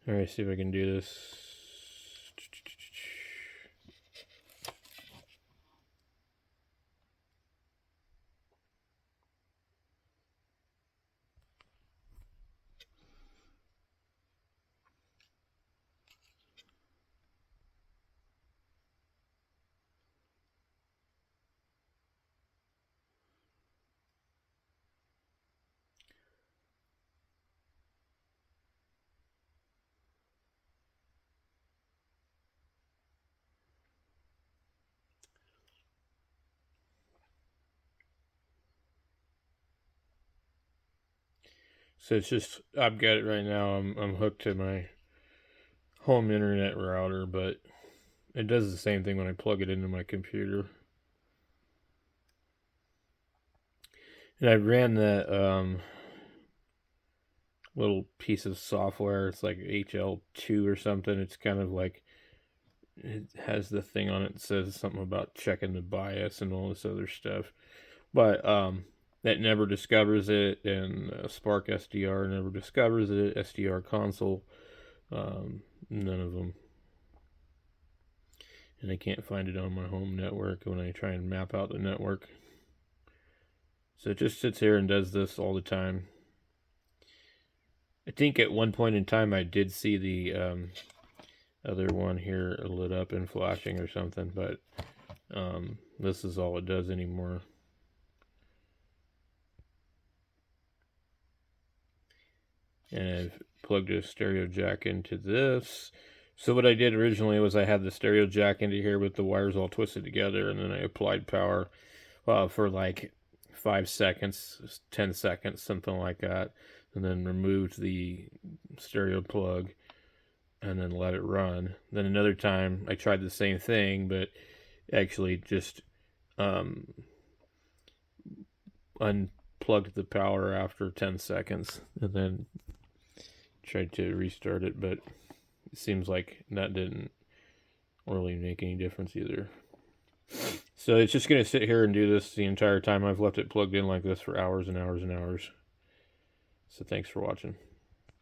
All right, see if I can do this. So it's just, I've got it right now. I'm hooked to my home internet router, but it does the same thing when I plug it into my computer. And I ran that little piece of software. It's like HL2 or something. It's kind of like, it has the thing on it that says something about checking the bias and all this other stuff. But that never discovers it, and Spark SDR never discovers it. SDR console, none of them. And I can't find it on my home network when I try and map out the network. So it just sits here and does this all the time. I think at one point in time I did see the other one here lit up and flashing or something, but this is all it does anymore. And I've plugged a stereo jack into this. So what I did originally was I had the stereo jack into here with the wires all twisted together, and then I applied power for like 5 seconds, 10 seconds, something like that, and then removed the stereo plug and then let it run. Then another time I tried the same thing, but actually just unplugged the power after 10 seconds and then tried to restart it, but it seems like that didn't really make any difference either. So it's just going to sit here and do this the entire time. I've left it plugged in like this for hours and hours and hours. So thanks for watching.